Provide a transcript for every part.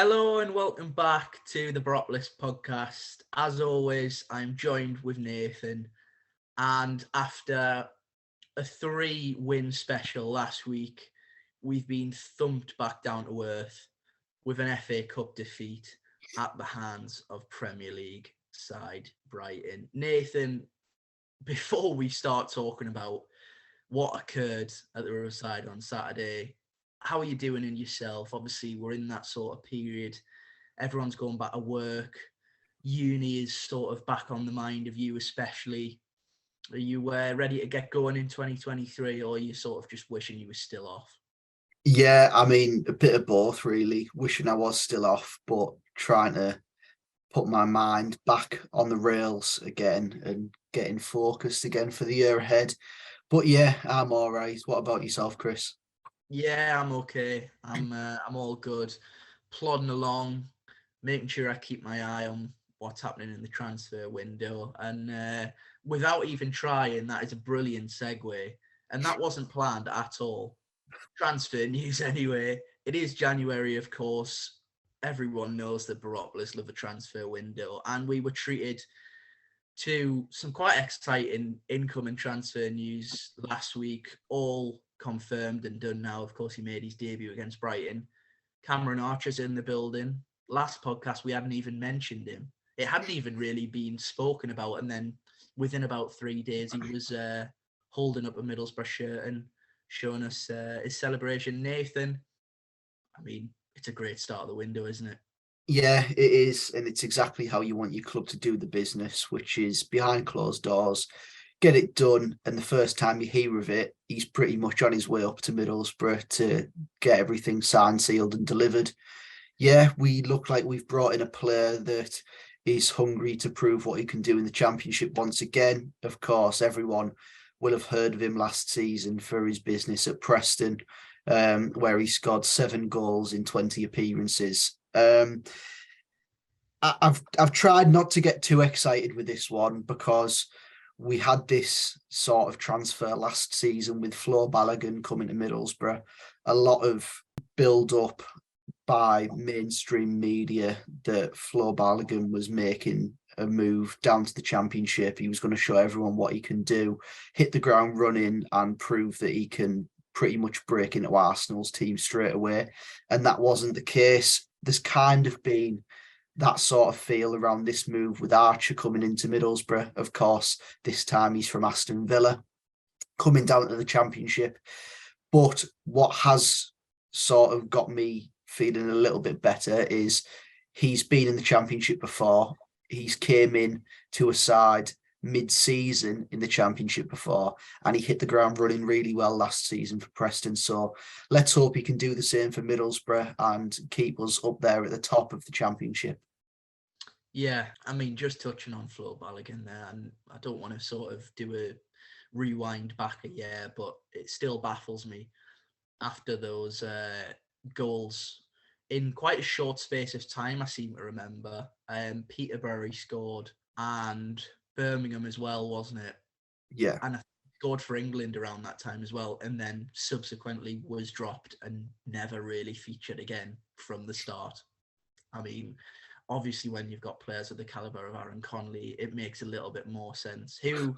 Hello and welcome back to the Boropolis Podcast. As always, I'm joined with Nathan, and after a 3-win special last week, we've been thumped back down to earth with an FA Cup defeat at the hands of Premier League side Brighton. Nathan, before we start talking about what occurred at the Riverside on Saturday, how are you doing in yourself? Obviously, we're in that sort of period. Everyone's going back to work. Uni is sort of back on the mind of you, especially. Are you ready to get going in 2023, or are you sort of just wishing you were still off? Yeah, I mean, a bit of both, really. Wishing I was still off, but trying to put my mind back on the rails again and getting focused again for the year ahead. But yeah, I'm all right. What about yourself, Chris? Yeah, I'm okay. I'm all good. Plodding along, making sure I keep my eye on what's happening in the transfer window. And without even trying, that is a brilliant segue. And that wasn't planned at all. Transfer news anyway. It is January, of course. Everyone knows that Boropolis love a transfer window. And we were treated to some quite exciting incoming transfer news last week, all confirmed and done now. Of course, he made his debut against Brighton. Cameron Archer's in the building. Last podcast, we hadn't even mentioned him. It hadn't even really been spoken about. And then within about 3 days, he was holding up a Middlesbrough shirt and showing us his celebration. Nathan, I mean, it's a great start of the window, isn't it? Yeah, it is. And it's exactly how you want your club to do the business, which is behind closed doors, get it done. And the first time you hear of it, he's pretty much on his way up to Middlesbrough to get everything signed, sealed, and delivered. Yeah, we look like we've brought in a player that is hungry to prove what he can do in the Championship once again. Of course, everyone will have heard of him last season for his business at Preston, where he scored 7 goals in 20 appearances. I've tried not to get too excited with this one because we had this sort of transfer last season with Flo Balogun coming to Middlesbrough. A lot of build up by mainstream media that Flo Balogun was making a move down to the Championship. He was going to show everyone what he can do, hit the ground running, and prove that he can pretty much break into Arsenal's team straight away. And that wasn't the case. There's kind of been that sort of feel around this move with Archer coming into Middlesbrough. Of course, this time he's from Aston Villa, coming down to the Championship. But what has sort of got me feeling a little bit better is he's been in the Championship before. He's came in to a side mid-season in the Championship before, and he hit the ground running really well last season for Preston. So let's hope he can do the same for Middlesbrough and keep us up there at the top of the Championship. Yeah, I mean, just touching on Flo Balogun there, and I don't want to sort of do a rewind back a year, but it still baffles me after those goals in quite a short space of time. I seem to remember Peterborough scored and Birmingham as well, wasn't it? Yeah. And I scored for England around that time as well, and then subsequently was dropped and never really featured again from the start. I mean, obviously when you've got players of the caliber of Aaron Connolly, it makes a little bit more sense. Who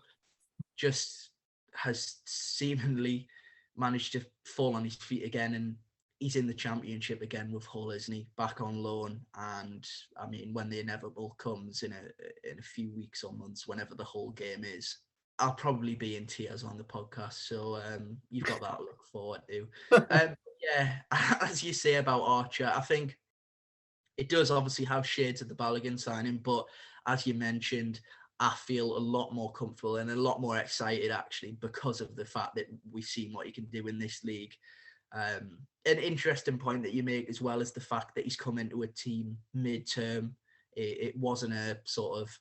just has seemingly managed to fall on his feet again, and he's in the Championship again with Hull, isn't he? Back on loan, and I mean, when the inevitable comes in a few weeks or months, whenever the whole game is, I'll probably be in tears on the podcast. So you've got that to look forward to. Yeah, as you say about Archer, I think it does obviously have shades of the Balogun signing, but as you mentioned, I feel a lot more comfortable and a lot more excited actually because of the fact that we've seen what he can do in this league. An interesting point that you make as well is the fact that he's come into a team mid-term. It wasn't a sort of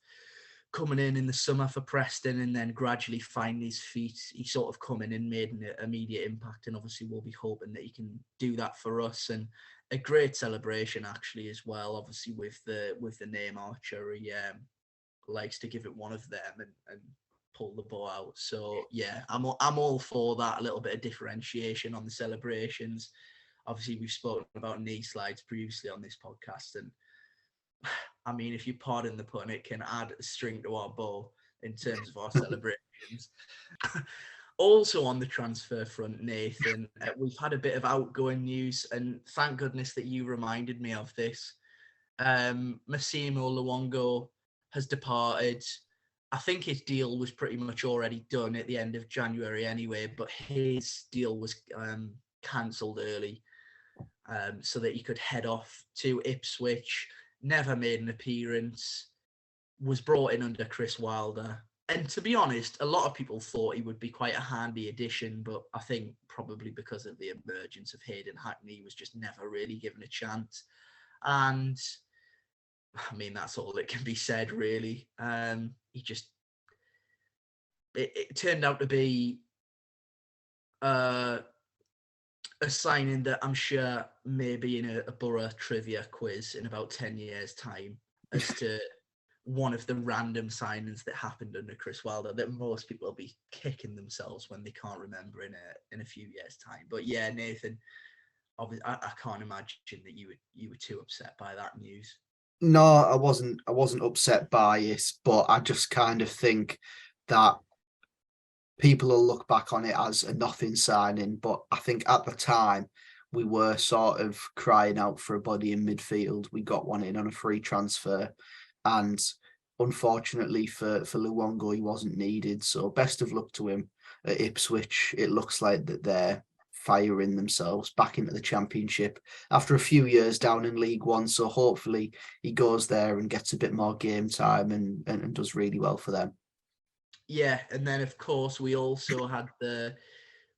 coming in the summer for Preston and then gradually finding his feet. He sort of come in and made an immediate impact, and obviously we'll be hoping that he can do that for us. And a great celebration actually as well, obviously with the name Archer. He likes to give it one of them and pull the ball out. So yeah, I'm all for that, a little bit of differentiation on the celebrations. Obviously, we've spoken about knee slides previously on this podcast, and I mean, if you pardon the pun, it can add a string to our bow in terms of our celebrations. Also on the transfer front, Nathan, we've had a bit of outgoing news, and thank goodness that you reminded me of this. Massimo Luongo has departed. I think his deal was pretty much already done at the end of January anyway, but his deal was cancelled early so that he could head off to Ipswich. Never made an appearance, was brought in under Chris Wilder. And to be honest, a lot of people thought he would be quite a handy addition, but I think probably because of the emergence of Hayden Hackney, he was just never really given a chance. And I mean, that's all that can be said, really. It turned out to be a signing that I'm sure maybe in a Borough trivia quiz in about 10 years' time as to one of the random signings that happened under Chris Wilder that most people will be kicking themselves when they can't remember in a few years' time. But yeah, Nathan, obviously, I can't imagine that you were too upset by that news. No, I wasn't upset by it, but I just kind of think that people will look back on it as a nothing signing. But I think at the time we were sort of crying out for a body in midfield. We got one in on a free transfer, and unfortunately for Luongo, he wasn't needed. So best of luck to him at Ipswich. It looks like that they're firing themselves back into the Championship after a few years down in League One. So hopefully he goes there and gets a bit more game time and does really well for them. Yeah, and then of course we also had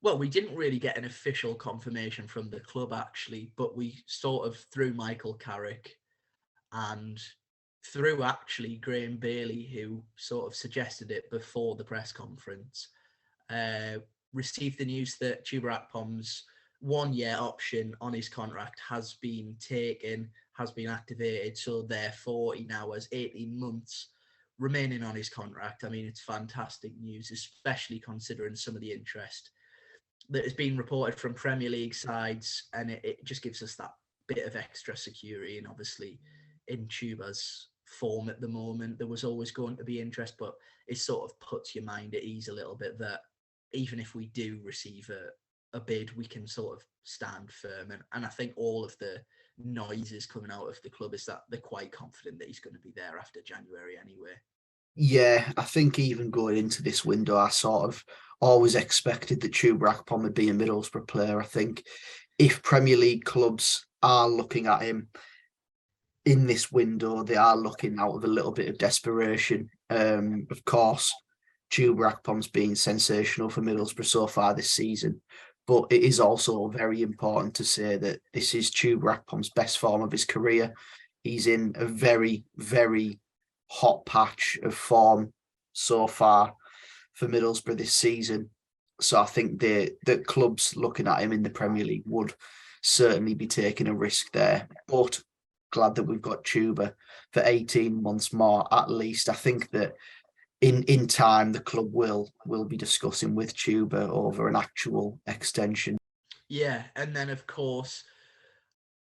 we didn't really get an official confirmation from the club actually, but we sort of through Michael Carrick and through actually Graham Bailey, who sort of suggested it before the press conference, received the news that Chuba Akpom's 1 year option on his contract has been taken, has been activated. So therefore he now has 18 months remaining on his contract. I mean, it's fantastic news, especially considering some of the interest that has been reported from Premier League sides. And it just gives us that bit of extra security. And obviously in Chuba's form at the moment, there was always going to be interest, but it sort of puts your mind at ease a little bit that even if we do receive a bid, we can sort of stand firm. And I think all of the noises coming out of the club is that they're quite confident that he's going to be there after January anyway. Yeah, I think even going into this window, I sort of always expected that Chuba Akpom would be a Middlesbrough player. I think if Premier League clubs are looking at him in this window, they are looking out of a little bit of desperation. Of course, Chuba Akpom's been sensational for Middlesbrough so far this season, but it is also very important to say that this is Chuba Akpom's best form of his career. He's in a very, very hot patch of form so far for Middlesbrough this season. So I think the clubs looking at him in the Premier League would certainly be taking a risk there. But glad that we've got Chuba for 18 months more at least. I think that in time the club will be discussing with Chuba over an actual extension. Yeah, and then of course,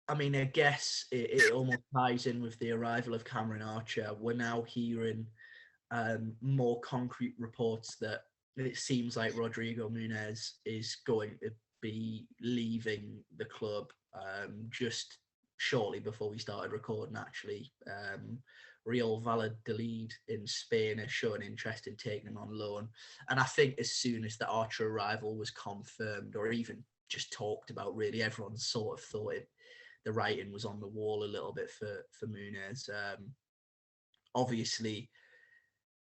I mean, I guess it almost ties in with the arrival of Cameron Archer. We're now hearing more concrete reports that it seems like Rodrigo Muniz is going to be leaving the club just shortly before we started recording, actually. Real Valladolid in Spain has shown interest in taking him on loan. And I think as soon as the Archer arrival was confirmed or even just talked about, really, everyone sort of thought the writing was on the wall a little bit for Muniz. Obviously,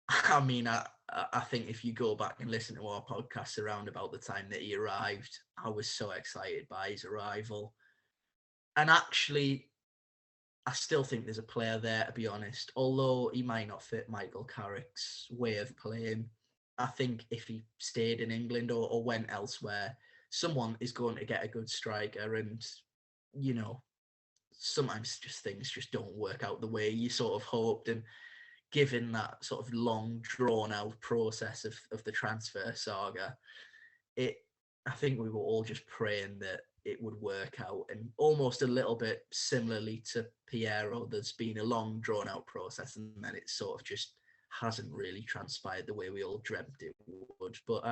I mean, I think if you go back and listen to our podcast around about the time that he arrived, I was so excited by his arrival. And actually, I still think there's a player there, to be honest. Although he might not fit Michael Carrick's way of playing, I think if he stayed in England or went elsewhere, someone is going to get a good striker. And, you know, sometimes just things just don't work out the way you sort of hoped. And given that sort of long drawn out process of the transfer saga, I think we were all just praying that it would work out. And almost a little bit similarly to Piero, there's been a long drawn out process, and then it sort of just hasn't really transpired the way we all dreamt it would. But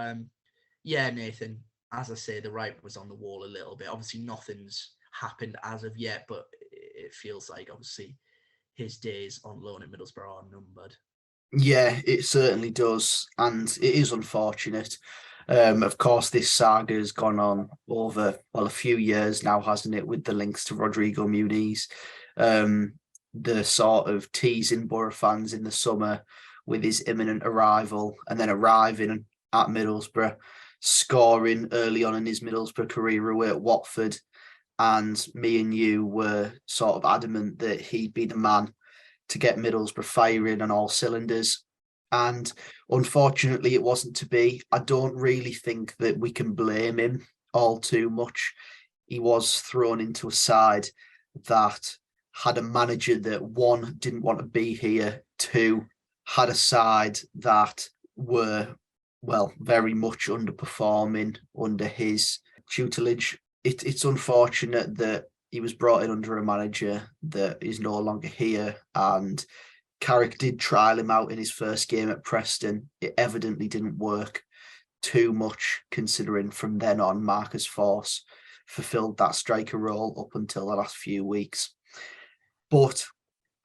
yeah, Nathan, as I say, the writing was on the wall a little bit. Obviously, nothing's happened as of yet, but it feels like obviously his days on loan at Middlesbrough are numbered. Yeah, it certainly does, and it is unfortunate. Of course, this saga has gone on over, well, a few years now, hasn't it, with the links to Rodrigo Muniz. The sort of teasing Borough fans in the summer with his imminent arrival, and then arriving at Middlesbrough, scoring early on in his Middlesbrough career away at Watford. And me and you were sort of adamant that he'd be the man to get Middlesbrough firing on all cylinders. And unfortunately, it wasn't to be. I don't really think that we can blame him all too much. He was thrown into a side that had a manager that, one, didn't want to be here, two, had a side that were, well, very much underperforming under his tutelage. It's unfortunate that he was brought in under a manager that is no longer here, and Carrick did trial him out in his first game at Preston. It evidently didn't work too much, considering from then on Marcus Force fulfilled that striker role up until the last few weeks. But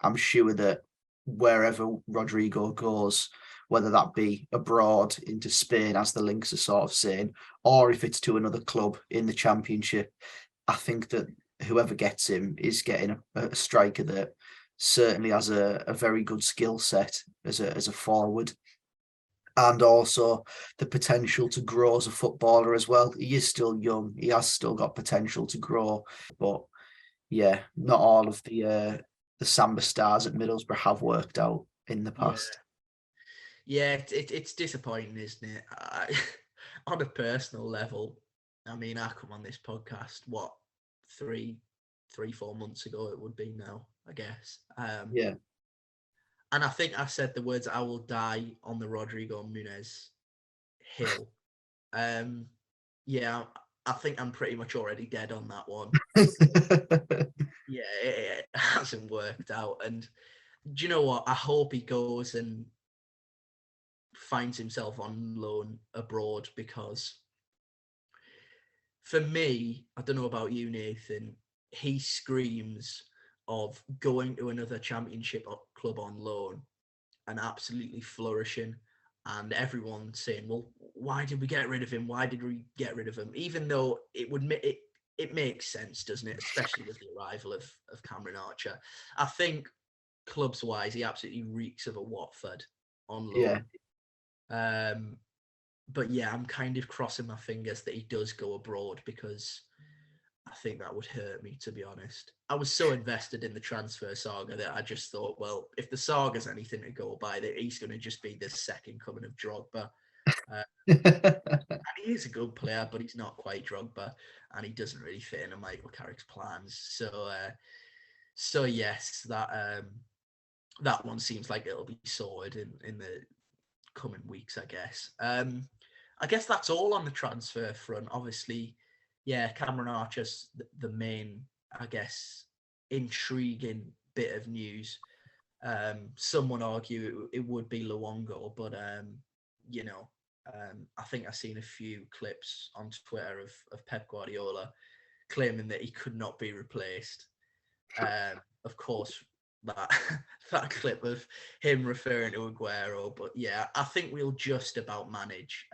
I'm sure that wherever Rodrigo goes, whether that be abroad into Spain, as the links are sort of saying, or if it's to another club in the Championship, I think that whoever gets him is getting a striker that certainly has a very good skill set as a forward, and also the potential to grow as a footballer as well. He is still young. He has still got potential to grow. But yeah, not all of the Samba stars at Middlesbrough have worked out in the past. Yeah, it's disappointing, isn't it? On a personal level, I mean, I come on this podcast, what, 4 months ago it would be now, I guess. Yeah. And I think I said the words, "I will die on the Rodrigo Muniz hill." Yeah, I think I'm pretty much already dead on that one. Yeah, it hasn't worked out. And do you know what? I hope he goes and finds himself on loan abroad, because for me, I don't know about you, Nathan, he screams of going to another Championship club on loan and absolutely flourishing, and everyone saying, well, why did we get rid of him? Why did we get rid of him? Even though it makes sense, doesn't it? Especially with the arrival of Cameron Archer. I think clubs wise, he absolutely reeks of a Watford on loan. Yeah. But yeah, I'm kind of crossing my fingers that he does go abroad, because I think that would hurt me, to be honest. I was so invested in the transfer saga that I just thought, well, if the saga's anything to go by, that he's going to just be the second coming of Drogba. And he is a good player, but he's not quite Drogba, and he doesn't really fit into Michael Carrick's plans. So yes, that one seems like it'll be sorted in the coming weeks, I guess. I guess that's all on the transfer front. Obviously, yeah, Cameron Archer's the main, I guess, intriguing bit of news. Some would argue it would be Luongo, but I think I've seen a few clips on Twitter of Pep Guardiola claiming that he could not be replaced. Of course, that clip of him referring to Aguero, but yeah, I think we'll just about manage.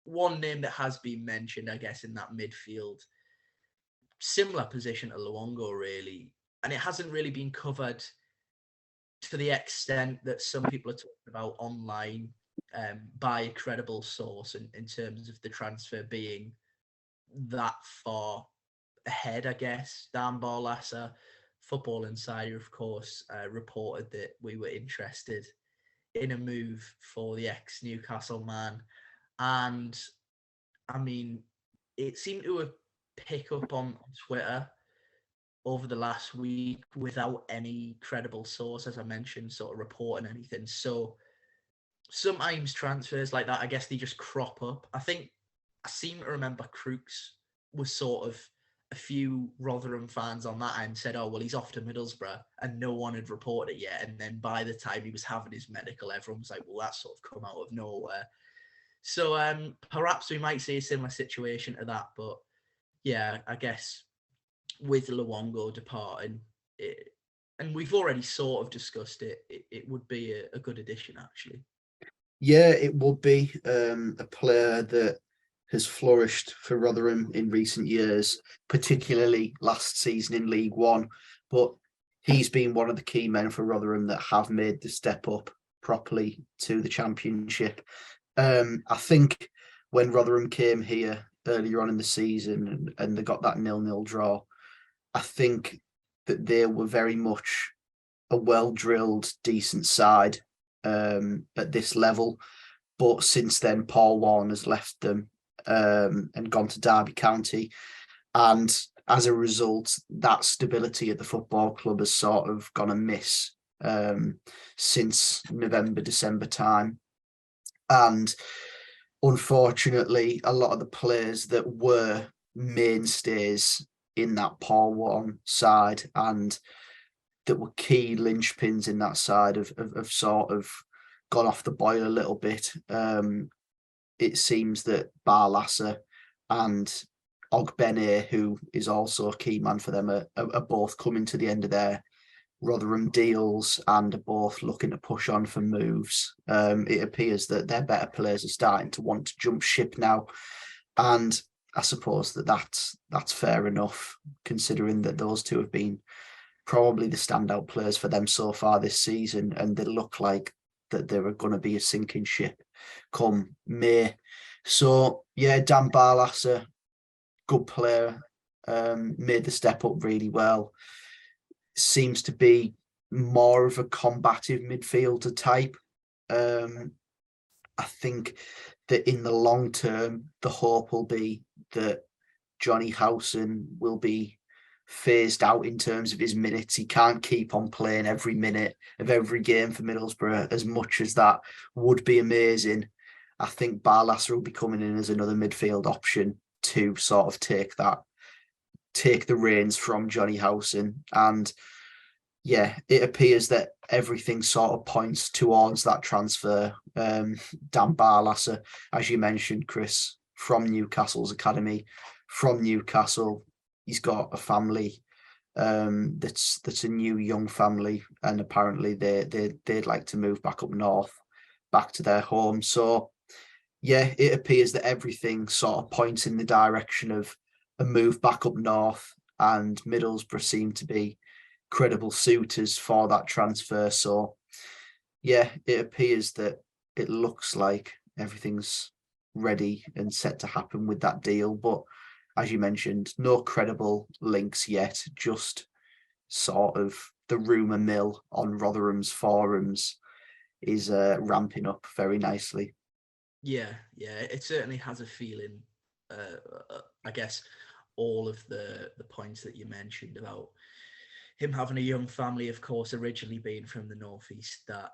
One name that has been mentioned, I guess, in that midfield, similar position to Luongo, really, and it hasn't really been covered to the extent that some people are talking about online by a credible source in terms of the transfer being that far ahead, I guess. Dan Barlasser, Football Insider, of course, reported that we were interested in a move for the ex-Newcastle man. And, I mean, it seemed to have picked up on Twitter over the last week without any credible source, as I mentioned, sort of reporting anything. So sometimes transfers like that, I guess they just crop up. I think I seem to remember Crooks was sort of a few Rotherham fans on that end said, oh, well, he's off to Middlesbrough, and no one had reported it yet. And then by the time he was having his medical, everyone was like, well, that's sort of come out of nowhere. So perhaps we might see a similar situation to that. But yeah, I guess with Luongo departing, and we've already sort of discussed it, it would be a good addition, actually. Yeah, it would be a player that has flourished for Rotherham in recent years, particularly last season in League One. But he's been one of the key men for Rotherham that have made the step up properly to the Championship. I think when Rotherham came here earlier on in the season and they got that 0-0 draw, I think that they were very much a well-drilled, decent side at this level. But since then, Paul Warner's left them and gone to Derby County. And as a result, that stability at the football club has sort of gone amiss since November, December time. And unfortunately, a lot of the players that were mainstays in that Paul Warne side and that were key linchpins in that side have sort of gone off the boil a little bit. It seems that Barlasser and Ogbene, who is also a key man for them, are both coming to the end of their Rotherham deals and are both looking to push on for moves. It appears that their better players are starting to want to jump ship now. And I suppose that's fair enough, considering that those two have been probably the standout players for them so far this season, and they look like that they're going to be a sinking ship come May. So yeah, Dan Barlasser, good player, made the step up really well. Seems to be more of a combative midfielder type. I think that in the long term, the hope will be that Johnny Howson will be phased out in terms of his minutes. He can't keep on playing every minute of every game for Middlesbrough, as much as that would be amazing. I think Barlasser will be coming in as another midfield option to sort of take the reins from Johnny Howson. And yeah, it appears that everything sort of points towards that transfer. Dan Barlasser, as you mentioned, Chris, from Newcastle's academy, from Newcastle. He's got a family that's a new young family, and apparently they'd like to move back up north, back to their home. So yeah, it appears that everything sort of points in the direction of a move back up north, and Middlesbrough seem to be credible suitors for that transfer. So yeah, it appears that it looks like everything's ready and set to happen with that deal. But as you mentioned, no credible links yet, just sort of the rumour mill on Rotherham's forums is ramping up very nicely. Yeah, it certainly has a feeling. I guess all of the points that you mentioned about him having a young family, of course, originally being from the northeast, that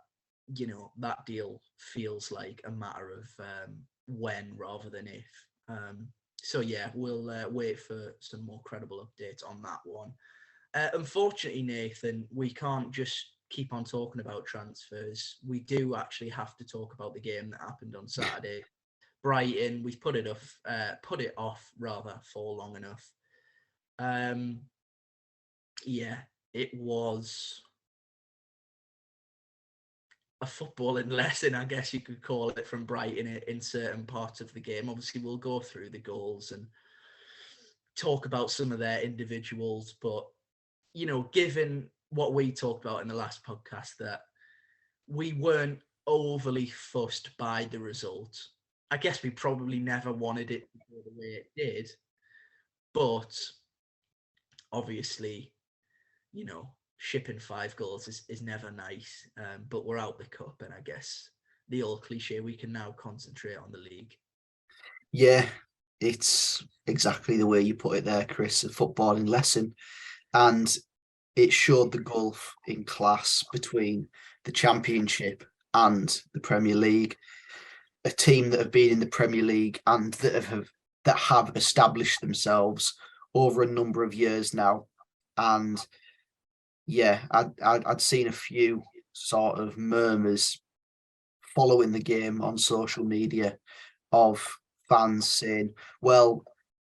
that deal feels like a matter of when rather than if. So yeah, we'll wait for some more credible updates on that one. Unfortunately, Nathan, we can't just keep on talking about transfers. We do actually have to talk about the game that happened on Saturday. Brighton, we've put it off for long enough. Yeah, it was a footballing lesson, I guess you could call it, from Brighton in certain parts of the game. Obviously, we'll go through the goals and talk about some of their individuals, but given what we talked about in the last podcast, that we weren't overly fussed by the result. I guess we probably never wanted it to go the way it did, but obviously, shipping 5 goals is never nice. But we're out the cup, and I guess the old cliche, we can now concentrate on the league. Yeah, it's exactly the way you put it there, Chris, a footballing lesson. And it showed the gulf in class between the Championship and the Premier League. A team that have been in the Premier League and that have established themselves over a number of years now. And yeah, I'd seen a few sort of murmurs following the game on social media of fans saying, well,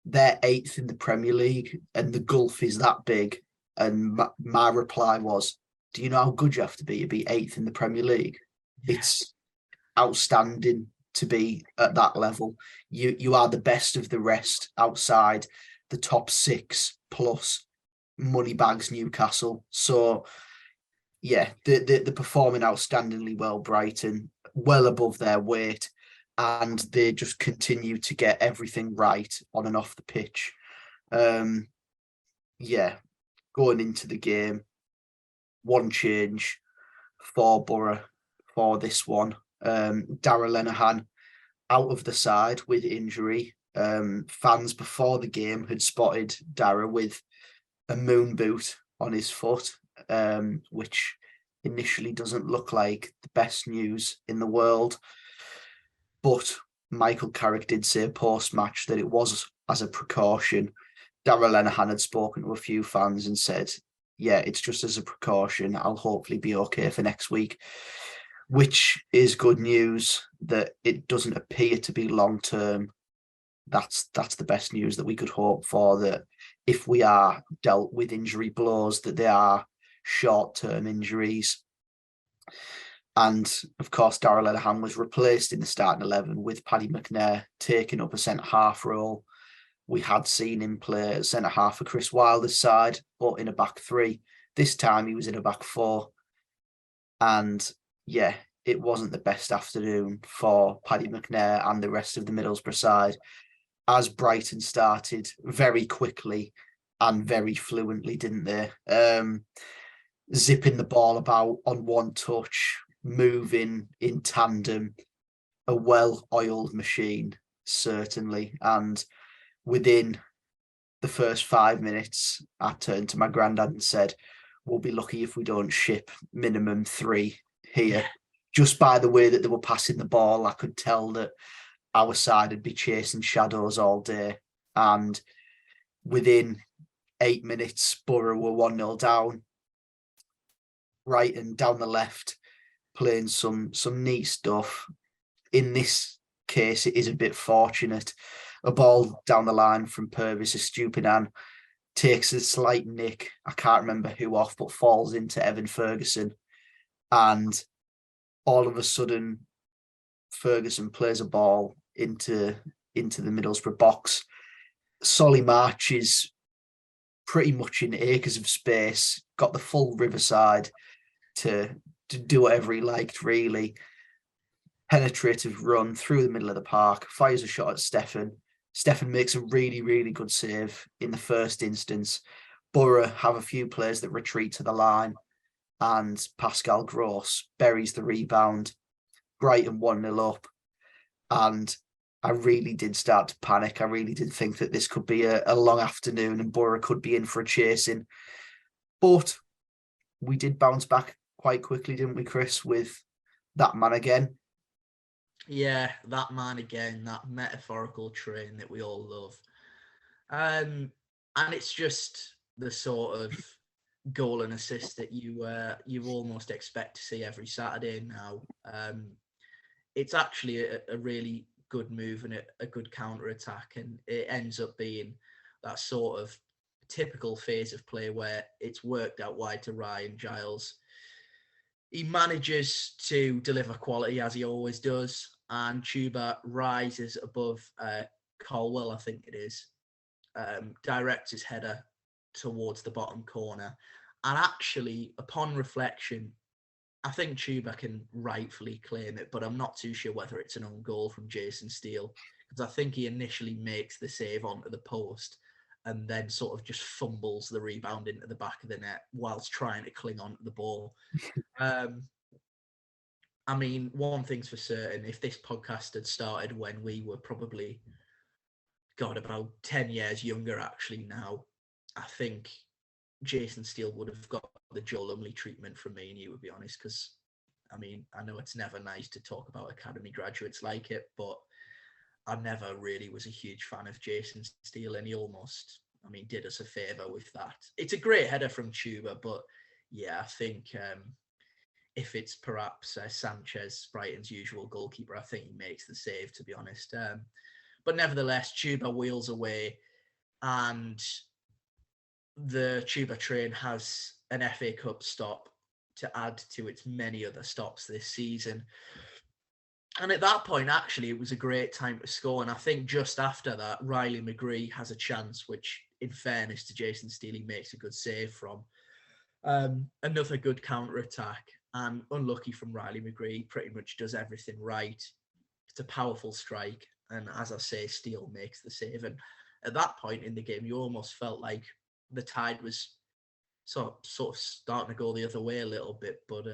they're eighth in the Premier League and the gulf is that big. And my reply was, do you know how good you have to be eighth in the Premier League? Yeah. It's outstanding to be at that level. You are the best of the rest outside the top six plus Moneybags Newcastle. So yeah, they're performing outstandingly well, Brighton, well above their weight, and they just continue to get everything right on and off the pitch. Yeah, going into the game, one change for Borough for this one. Darragh Lenihan out of the side with injury. Fans before the game had spotted Darragh with a moon boot on his foot, which initially doesn't look like the best news in the world. But Michael Carrick did say post-match that it was as a precaution. Darragh Lenihan had spoken to a few fans and said, yeah, it's just as a precaution. I'll hopefully be okay for next week, which is good news that it doesn't appear to be long-term. That's the best news that we could hope for, that if we are dealt with injury blows, that they are short-term injuries. And of course, Darragh Lenihan was replaced in the starting 11 with Paddy McNair taking up a centre-half role. We had seen him play at centre-half for Chris Wilder's side, but in a back three. This time he was in a back four. And yeah, it wasn't the best afternoon for Paddy McNair and the rest of the Middlesbrough side, as Brighton started very quickly and very fluently, didn't they? Zipping the ball about on one touch, moving in tandem, a well-oiled machine, certainly. And within the first 5 minutes, I turned to my granddad and said, we'll be lucky if we don't ship minimum 3 here. Just by the way that they were passing the ball, I could tell that our side would be chasing shadows all day. And within 8 minutes, Borough were 1-0 down. Brighton down the left, playing some neat stuff. In this case, it is a bit fortunate. A ball down the line from Purvis Estupiñán takes a slight nick. I can't remember who off, but falls into Evan Ferguson. And all of a sudden, Ferguson plays a ball into the Middlesbrough box. Solly March is pretty much in acres of space, got the full Riverside to do whatever he liked, really. Penetrative run through the middle of the park, fires a shot at Stefan. Stefan makes a really, really good save in the first instance. Borough have a few players that retreat to the line, and Pascal Gross buries the rebound. Brighton 1-0 up. And I really did start to panic. I really did think that this could be a long afternoon and Borough could be in for a chasing. But we did bounce back quite quickly, didn't we, Chris, with that man again? Yeah, that man again, that metaphorical train that we all love. And it's just the sort of goal and assist that you almost expect to see every Saturday now. It's actually a really good move and a good counter-attack, and it ends up being that sort of typical phase of play where it's worked out wide to Ryan Giles. He manages to deliver quality as he always does, and Chuba rises above Colwell, I think it is, directs his header towards the bottom corner. And actually, upon reflection, I think Chuba can rightfully claim it, but I'm not too sure whether it's an own goal from Jason Steele, because I think he initially makes the save onto the post and then sort of just fumbles the rebound into the back of the net whilst trying to cling onto the ball. I mean, one thing's for certain, if this podcast had started when we were probably, about 10 years younger actually now, I think Jason Steele would have got the Joe Lumley treatment from me and you, would be honest, because, I mean, I know it's never nice to talk about academy graduates like it, but I never really was a huge fan of Jason Steele, and he almost I mean, did us a favour with that. It's a great header from Tuba, but yeah, I think if it's perhaps Sanchez, Brighton's usual goalkeeper, I think he makes the save, to be honest. But nevertheless, Tuba wheels away, and the Tuba train has an FA Cup stop to add to its many other stops this season. And at that point, actually, it was a great time to score. And I think just after that, Riley McGree has a chance, which, in fairness to Jason Steele, he makes a good save from. Another good counter-attack, and unlucky from Riley McGree, pretty much does everything right. It's a powerful strike, and as I say, Steele makes the save. And at that point in the game, you almost felt like the tide was sort of starting to go the other way a little bit, but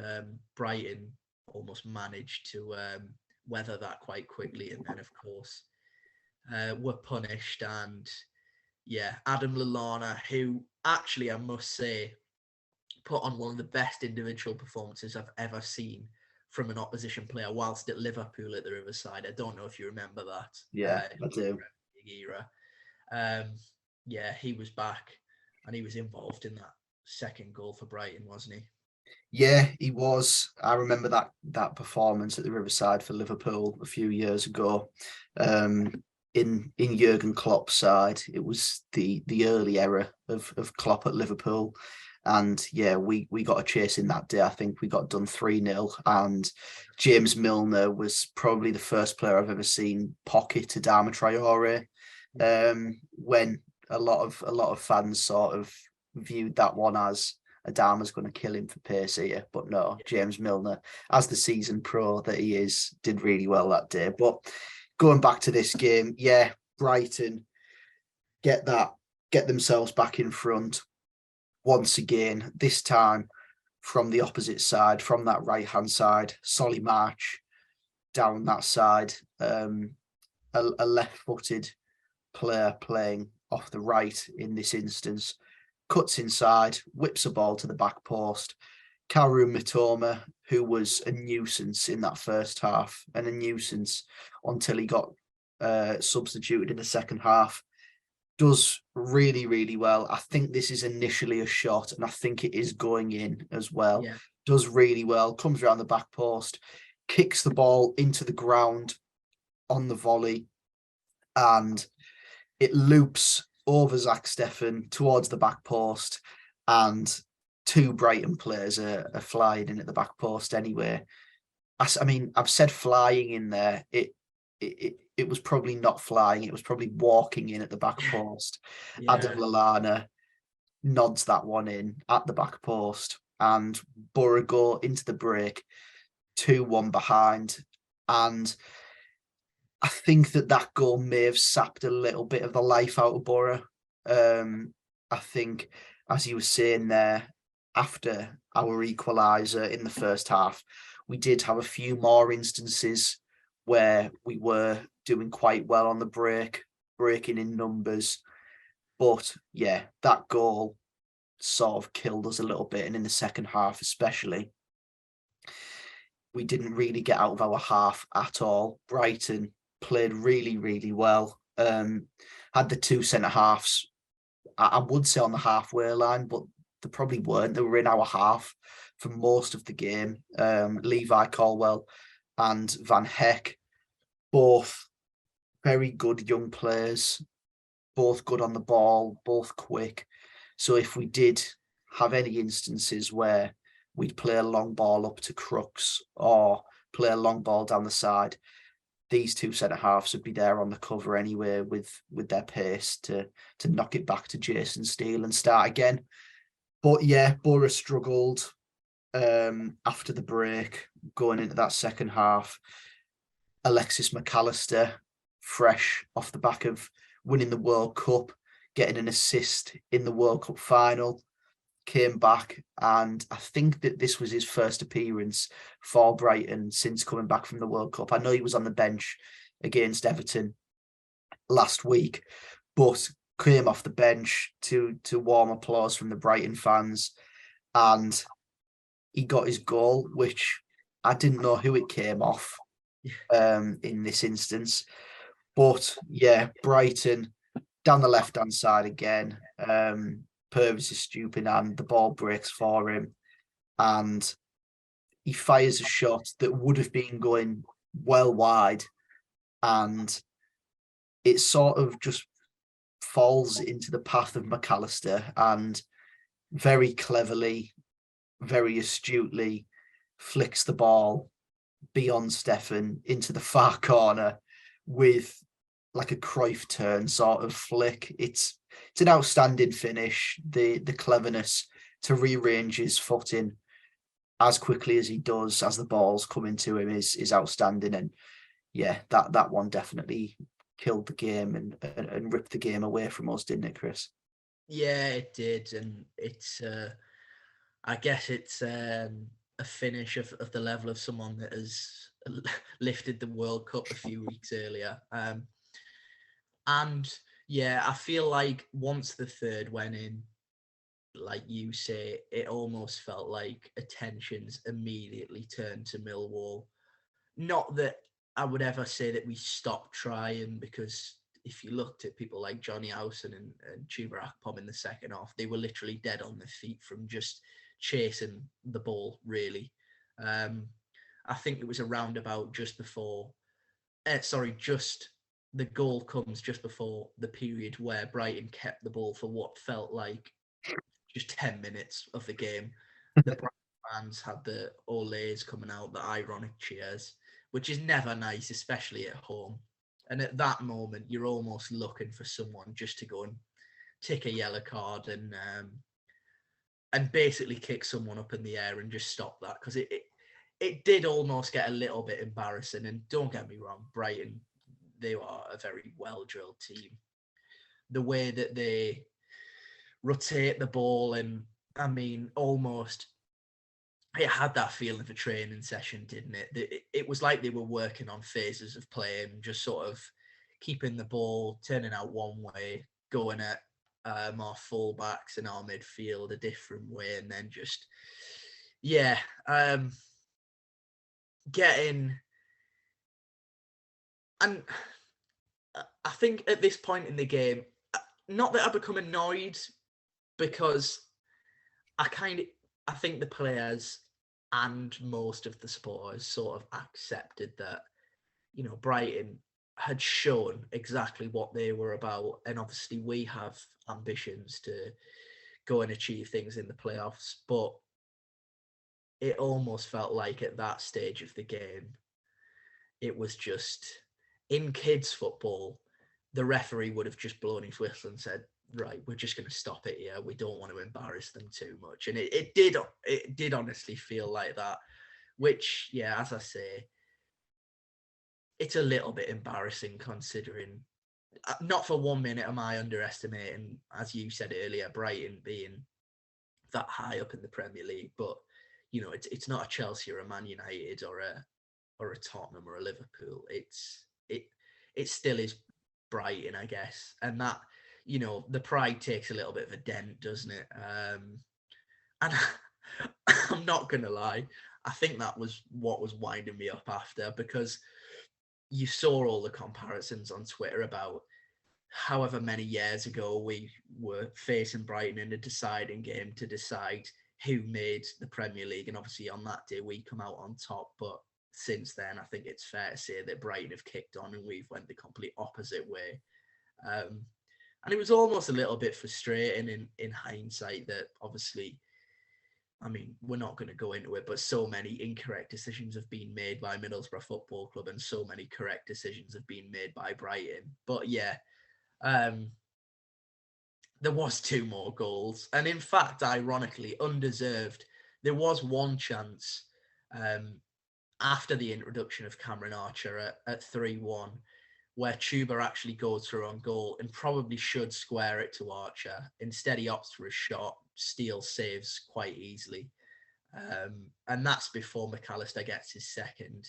Brighton almost managed to weather that quite quickly, and then of course were punished. And yeah, Adam Lallana, who actually, I must say, put on one of the best individual performances I've ever seen from an opposition player whilst at Liverpool at the Riverside. I don't know if you remember that. Yeah, I do. Era. Yeah, he was back, and he was involved in that second goal for Brighton, wasn't he? Yeah, he was. I remember that performance at the Riverside for Liverpool a few years ago. In Jurgen Klopp's side, it was the early era of Klopp at Liverpool. And yeah, we got a chase in that day. I think we got done 3-0. And James Milner was probably the first player I've ever seen pocket Adama Traore. When a lot of fans sort of viewed that one as Adama's going to kill him for pace here, but no, James Milner, as the seasoned pro that he is, did really well that day. But going back to this game, yeah, Brighton get themselves back in front once again, this time from the opposite side, from that right-hand side. Solly March down that side, a left-footed player playing off the right in this instance, cuts inside, whips a ball to the back post. Kaoru Mitoma, who was a nuisance in that first half and a nuisance until he got substituted in the second half, does really, really well. I think this is initially a shot, and I think it is going in as well. Yeah. Does really well, comes around the back post, kicks the ball into the ground on the volley, and it loops over Zach Steffen towards the back post, and two Brighton players are flying in at the back post anyway. I mean, I've said flying in there. It was probably not flying. It was probably walking in at the back post. Yeah. Adam Lallana nods that one in at the back post, and Borough go into the break 2-1 behind. And I think that goal may have sapped a little bit of the life out of Borough. I think, as you were saying there, after our equaliser in the first half, we did have a few more instances where we were doing quite well on the break, breaking in numbers. But yeah, that goal sort of killed us a little bit. And in the second half especially, we didn't really get out of our half at all. Brighton played really, really well. Had the two centre-halves, I would say, on the halfway line, but they probably weren't. They were in our half for most of the game. Levi Colwell and Van Heck, both very good young players, both good on the ball, both quick. So if we did have any instances where we'd play a long ball up to Crooks or play a long ball down the side, these two centre-halves would be there on the cover anyway with their pace to knock it back to Jason Steele and start again. But yeah, Borough struggled after the break, going into that second half. Alexis McAllister, fresh off the back of winning the World Cup, getting an assist in the World Cup final, came back, and I think that this was his first appearance for Brighton since coming back from the World Cup. I know he was on the bench against Everton last week, but came off the bench to warm applause from the Brighton fans, and he got his goal, which I didn't know who it came off in this instance. But yeah, Brighton down the left-hand side again. Purvis is stooping and the ball breaks for him. And he fires a shot that would have been going well wide. And it sort of just falls into the path of McAllister and very cleverly, very astutely flicks the ball beyond Stefan into the far corner with like a Cruyff turn sort of flick. It's an outstanding finish. The cleverness to rearrange his footing as quickly as he does as the ball's coming to him is outstanding. And yeah, that one definitely killed the game and ripped the game away from us, didn't it, Chris? Yeah, it did. And it's I guess it's a finish of the level of someone that has lifted the World Cup a few weeks earlier. And yeah, I feel like once the third went in, like you say, it almost felt like attentions immediately turned to Millwall. Not that I would ever say that we stopped trying, because if you looked at people like Johnny Howson and Chuba Akpom in the second half, they were literally dead on their feet from just chasing the ball, really. I think it was around about just the goal comes just before the period where Brighton kept the ball for what felt like just 10 minutes of the game. The Brighton fans had the Olays coming out, the ironic cheers, which is never nice, especially at home. And at that moment, you're almost looking for someone just to go and tick a yellow card and basically kick someone up in the air and just stop that, because it did almost get a little bit embarrassing. And don't get me wrong, Brighton, they are a very well-drilled team. The way that they rotate the ball, and I mean, almost it had that feeling of a training session, didn't it? It was like they were working on phases of play and just sort of keeping the ball, turning out one way, going at our fullbacks and our midfield a different way, and then just, yeah, getting... And I think at this point in the game, not that I become annoyed, because I think the players and most of the supporters sort of accepted that, you know, Brighton had shown exactly what they were about. And obviously we have ambitions to go and achieve things in the playoffs, but it almost felt like at that stage of the game, it was just, in kids football, the referee would have just blown his whistle and said, right, we're just going to stop it here. We don't want to embarrass them too much. And it did honestly feel like that, which, yeah, as I say, it's a little bit embarrassing, considering, not for 1 minute am I underestimating, as you said earlier, Brighton being that high up in the Premier League, but, you know, it's not a Chelsea or a Man United or a Tottenham or a Liverpool. It still is Brighton, I guess. And that, you know, the pride takes a little bit of a dent, doesn't it? And I'm not going to lie, I think that was what was winding me up after, because you saw all the comparisons on Twitter about however many years ago we were facing Brighton in a deciding game to decide who made the Premier League. And obviously on that day, we come out on top. But since then, I think it's fair to say that Brighton have kicked on and we've went the complete opposite way. And it was almost a little bit frustrating in hindsight that, obviously, I mean, we're not going to go into it, but so many incorrect decisions have been made by Middlesbrough Football Club and so many correct decisions have been made by Brighton. But yeah, there was 2 more goals. And in fact, ironically, undeserved. There was one chance after the introduction of Cameron Archer at 3-1, where Chuba actually goes through on goal and probably should square it to Archer. Instead, he opts for a shot. Steele saves quite easily. And that's before McAllister gets his second.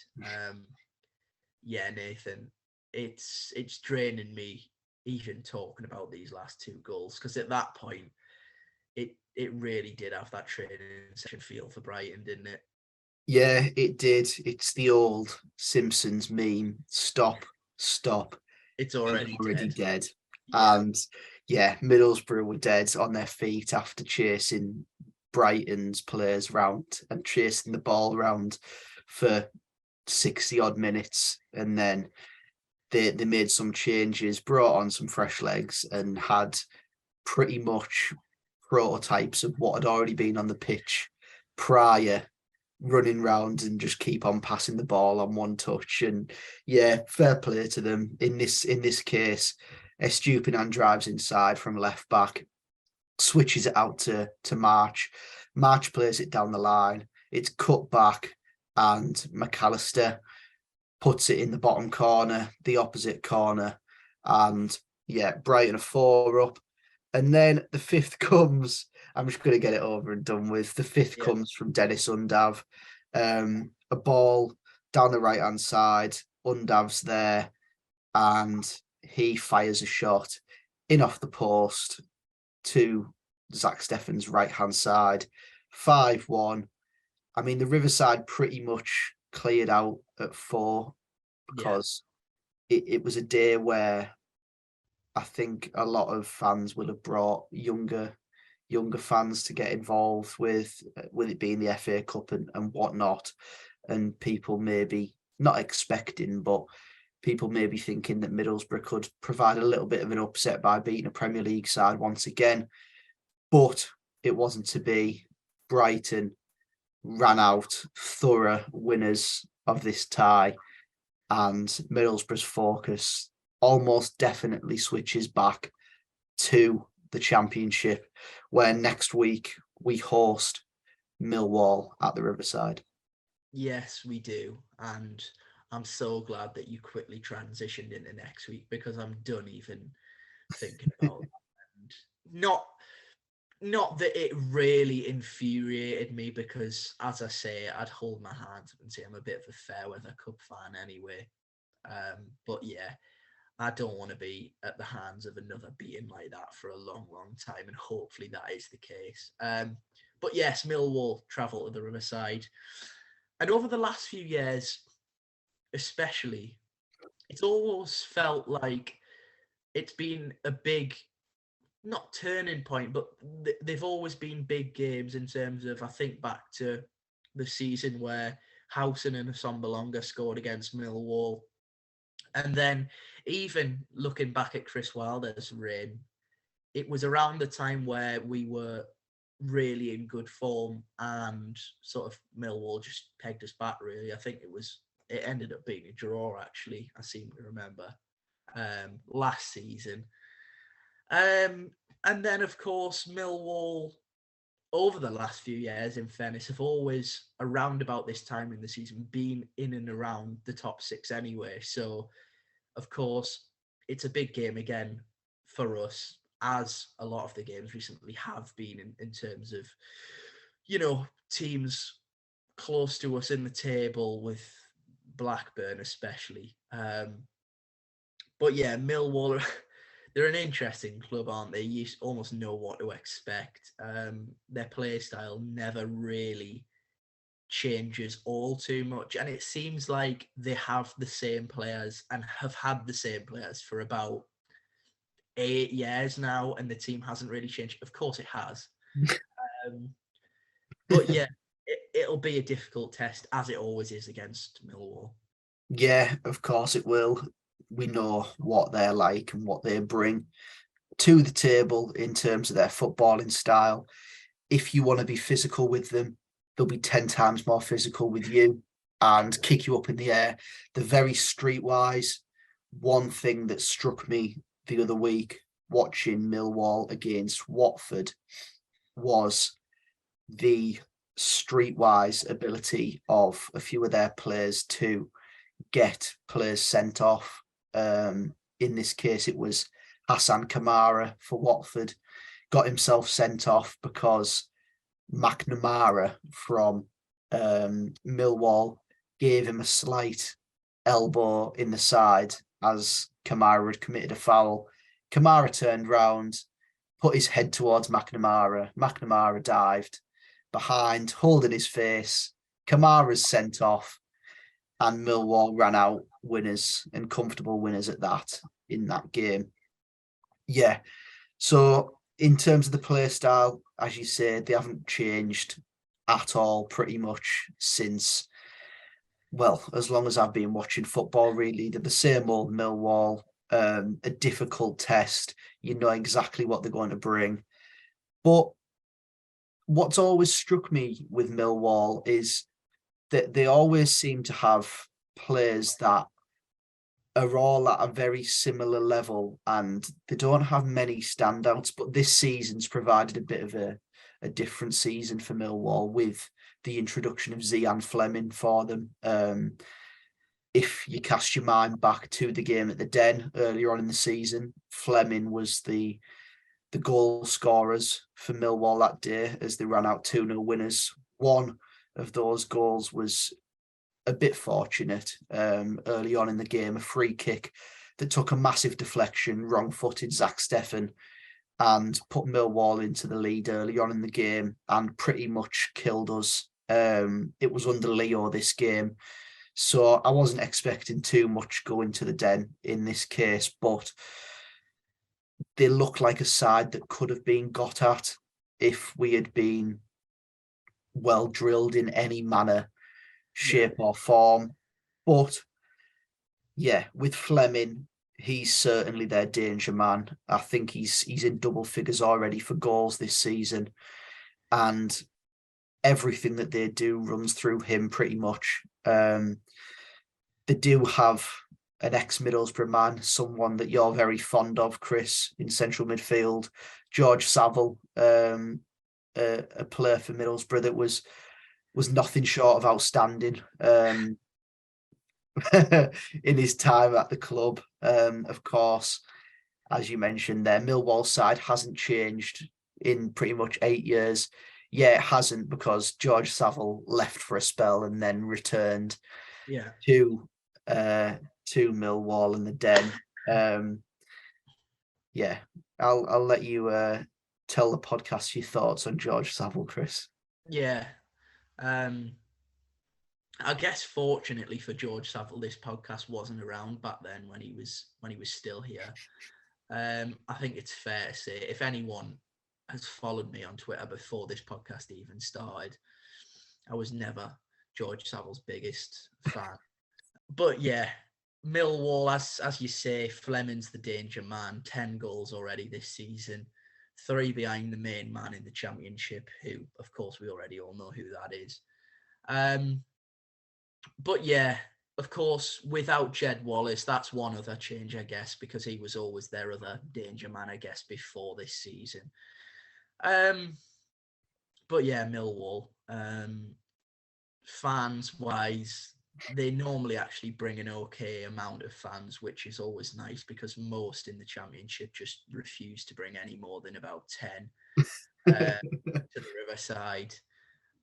Yeah, Nathan, it's draining me even talking about these last 2 goals, because at that point, it really did have that training session feel for Brighton, didn't it? Yeah, it did. It's the old Simpsons meme. Stop. It's already dead. And yeah, Middlesbrough were dead on their feet after chasing Brighton's players round and chasing the ball around for 60 odd minutes. And then they made some changes, brought on some fresh legs, and had pretty much prototypes of what had already been on the pitch prior, running round and just keep on passing the ball on one touch. And yeah, fair play to them. In this case, Estupiñán drives inside from left back, switches it out to March. March plays it down the line. It's cut back, and McAllister puts it in the bottom corner, the opposite corner. And yeah, Brighton are 4 up. And then the fifth comes. I'm just going to get it over and done with. The fifth comes from Dennis Undav. A ball down the right-hand side. Undav's there, and he fires a shot in off the post to Zach Steffen's right-hand side. 5-1. I mean, the Riverside pretty much cleared out at 4 because it was a day where I think a lot of fans will have brought younger fans to get involved with it being the FA Cup and whatnot, and people maybe not expecting, but people may be thinking that Middlesbrough could provide a little bit of an upset by beating a Premier League side once again, but it wasn't to be. Brighton ran out thorough winners of this tie, and Middlesbrough's focus almost definitely switches back to the Championship, where next week we host Millwall at the Riverside. Yes, we do. And I'm so glad that you quickly transitioned into next week, because I'm done even thinking about that. And not that it really infuriated me, because, as I say, I'd hold my hands up and say I'm a bit of a fair weather cup fan anyway. But yeah, I don't want to be at the hands of another beating like that for a long, long time, and hopefully that is the case. But yes, Millwall travel to the Riverside. And over the last few years, especially, it's almost felt like it's been a big, not turning point, but they've always been big games in terms of, I think back to the season where Howson and Assombalonga scored against Millwall. And then even looking back at Chris Wilder's reign, it was around the time where we were really in good form, and sort of Millwall just pegged us back, really. I think it ended up being a draw, actually, I seem to remember, last season. And then, of course, Millwall, over the last few years, in fairness, have always, around about this time in the season, been in and around the top 6 anyway. So, of course, it's a big game again for us, as a lot of the games recently have been in terms of, teams close to us in the table, with Blackburn especially. But yeah, Millwall, they're an interesting club, aren't they? You almost know what to expect. Their play style never really changes all too much, and it seems like they have the same players and have had the same players for about 8 years now, and the team hasn't really changed. Of course it has. But yeah, it'll be a difficult test, as it always is against Millwall. Yeah, of course it will. We know what they're like and what they bring to the table in terms of their footballing style. If you want to be physical with them, they'll be 10 times more physical with you and kick you up in the air. They're very streetwise. One thing that struck me the other week watching Millwall against Watford was the streetwise ability of a few of their players to get players sent off. In this case, it was Hassan Kamara for Watford, got himself sent off because McNamara from Millwall gave him a slight elbow in the side as Kamara had committed a foul. Kamara turned round, put his head towards McNamara. McNamara dived behind, holding his face. Kamara's sent off, and Millwall ran out winners, and comfortable winners at that, in that game. Yeah. So in terms of the play style, as you say, they haven't changed at all pretty much since, well, as long as I've been watching football, really. They're the same old Millwall, a difficult test. You know exactly what they're going to bring. But what's always struck me with Millwall is that they always seem to have players that are all at a very similar level and they don't have many standouts. But this season's provided a bit of a different season for Millwall with the introduction of Zian Fleming for them. If you cast your mind back to the game at the Den earlier on in the season, Fleming was the goal scorers for Millwall that day as they ran out 2-0 winners. One of those goals was a bit fortunate early on in the game, a free kick that took a massive deflection, wrong-footed Zach Steffen, and put Millwall into the lead early on in the game and pretty much killed us. It was under Leo this game, so I wasn't expecting too much going to the Den in this case, but they look like a side that could have been got at if we had been well drilled in any manner, shape or form. But yeah, with Fleming, he's certainly their danger man. I think he's in double figures already for goals this season, and everything that they do runs through him pretty much. They do have an ex-Middlesbrough man, someone that you're very fond of, Chris, in central midfield, George Saville, a player for Middlesbrough that was nothing short of outstanding in his time at the club. Of course, as you mentioned there, Millwall side hasn't changed in pretty much 8 years. Yeah, it hasn't because George Saville left for a spell and then returned to Millwall and the Den. Yeah, I'll let you tell the podcast your thoughts on George Saville, Chris. Yeah. I guess fortunately for George Saville, this podcast wasn't around back then when he was still here. I think it's fair to say if anyone has followed me on Twitter before this podcast even started, I was never George Saville's biggest fan. But yeah, Millwall, as you say, Fleming's the danger man. 10 goals already this season, 3 behind the main man in the Championship, who, of course, we already all know who that is. But yeah, of course, without Jed Wallace, that's one other change, I guess, because he was always their other danger man, I guess, before this season. But yeah, Millwall, fans-wise, they normally actually bring an okay amount of fans, which is always nice because most in the Championship just refuse to bring any more than about 10 to the Riverside.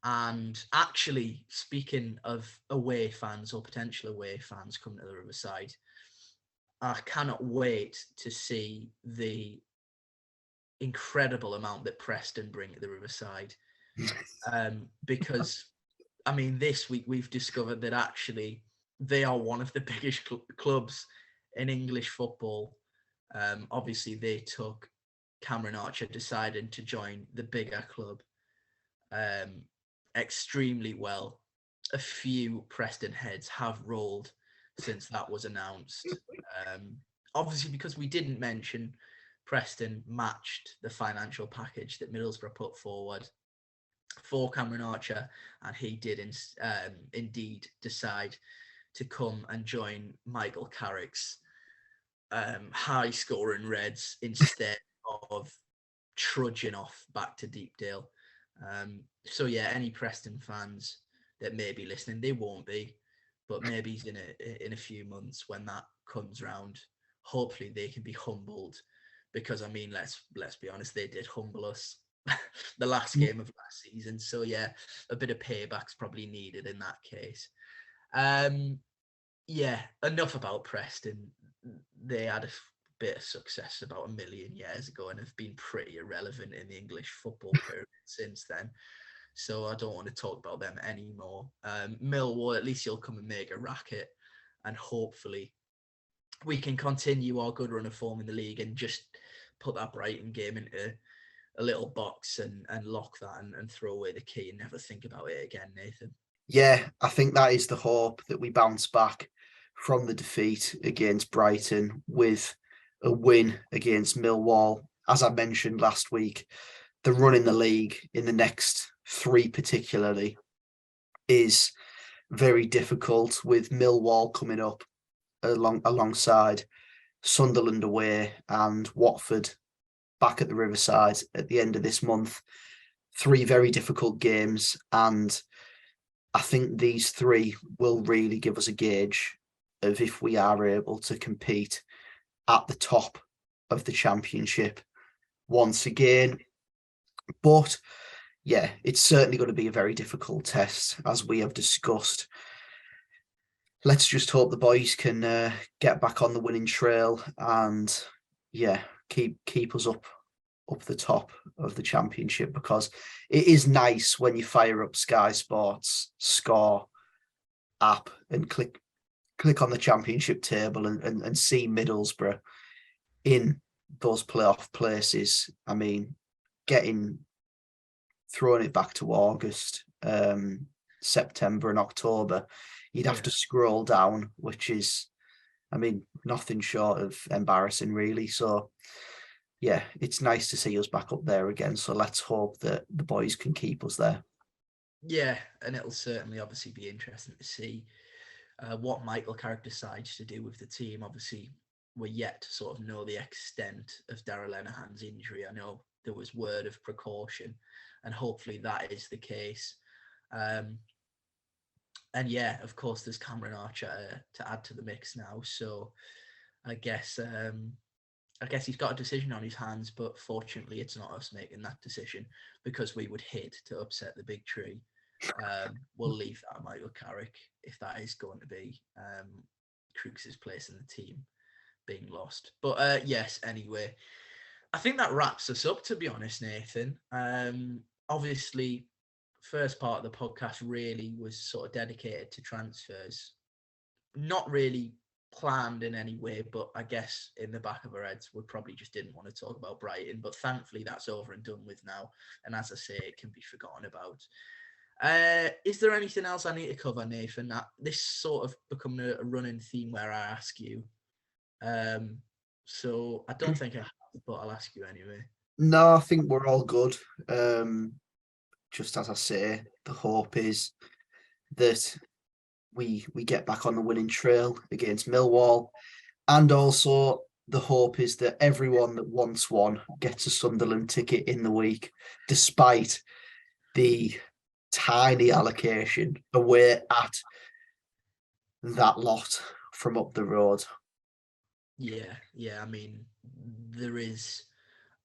And actually, speaking of away fans or potential away fans coming to the Riverside, I cannot wait to see the incredible amount that Preston bring to the Riverside. Because, I mean, this week we've discovered that actually they are one of the biggest clubs in English football. Obviously, they took Cameron Archer deciding to join the bigger club extremely well. A few Preston heads have rolled since that was announced. Obviously, because we didn't mention Preston matched the financial package that Middlesbrough put forward for Cameron Archer, and he did indeed decide to come and join Michael Carrick's high-scoring Reds instead of trudging off back to Deepdale. So yeah, any Preston fans that may be listening, they won't be, but maybe in a few months when that comes round, hopefully they can be humbled, because I mean, let's be honest, they did humble us the last game of last season. So yeah, a bit of payback's probably needed in that case. Yeah, enough about Preston. They had a bit of success about 1 million years ago and have been pretty irrelevant in the English football pyramid since then. So I don't want to talk about them anymore. Millwall, at least you'll come and make a racket, and hopefully we can continue our good run of form in the league and just put that Brighton game into a little box and lock that and throw away the key and never think about it again, Nathan. Yeah, I think that is the hope, that we bounce back from the defeat against Brighton with a win against Millwall. As I mentioned last week, the run in the league in the next three particularly is very difficult, with Millwall coming up alongside Sunderland away and Watford back at the Riverside at the end of this month. Three very difficult games, and I think these three will really give us a gauge of if we are able to compete at the top of the Championship once again. But yeah, it's certainly going to be a very difficult test, as we have discussed. Let's just hope the boys can get back on the winning trail and keep us up the top of the Championship, because it is nice when you fire up Sky Sports Score app and click on the Championship table and see Middlesbrough in those playoff places. I mean, throwing it back to August, September and October, you'd have to scroll down, which is, I mean, nothing short of embarrassing, really. So yeah, it's nice to see us back up there again. So let's hope that the boys can keep us there. Yeah, and it'll certainly obviously be interesting to see what Michael Carrick decides to do with the team. Obviously, we're yet to sort of know the extent of Darragh Lenihan's injury. I know there was word of precaution, and hopefully that is the case. And yeah, of course, there's Cameron Archer to add to the mix now. So I guess he's got a decision on his hands, but fortunately it's not us making that decision, because we would hate to upset the big tree. We'll leave that at Michael Carrick if that is going to be Crooks' place in the team being lost. But yes, anyway, I think that wraps us up, to be honest, Nathan. Obviously, first part of the podcast really was sort of dedicated to transfers. Not really planned in any way, but I guess in the back of our heads we probably just didn't want to talk about Brighton, but thankfully that's over and done with now, and as I say, it can be forgotten about. Is there anything else I need to cover, Nathan? This sort of become a running theme where I ask you, so I don't think I have, but I'll ask you anyway. No, I think we're all good. Just as I say, the hope is that we get back on the winning trail against Millwall, and also the hope is that everyone that wants one gets a Sunderland ticket in the week, despite the tiny allocation away at that lot from up the road. Yeah. I mean, there is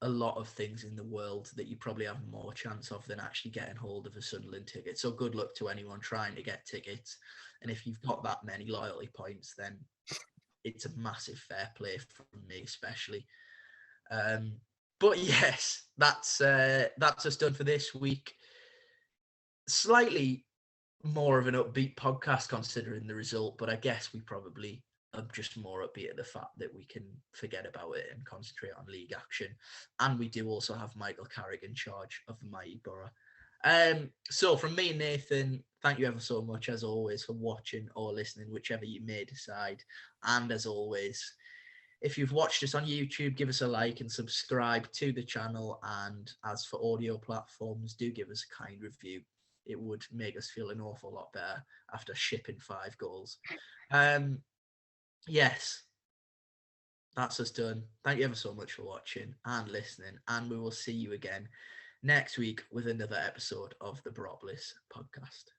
a lot of things in the world that you probably have more chance of than actually getting hold of a Sunderland ticket. So good luck to anyone trying to get tickets. And if you've got that many loyalty points, then it's a massive fair play from me, especially. But yes, that's us done for this week. Slightly more of an upbeat podcast considering the result, but I guess we probably are just more upbeat at the fact that we can forget about it and concentrate on league action. And we do also have Michael Carrick in charge of the mighty Borough. So from me and Nathan, thank you ever so much, as always, for watching or listening, whichever you may decide. And as always, if you've watched us on YouTube, give us a like and subscribe to the channel. And as for audio platforms, do give us a kind review. It would make us feel an awful lot better after shipping 5 goals. Yes, that's us done. Thank you ever so much for watching and listening. And we will see you again next week with another episode of the Boropolis Podcast.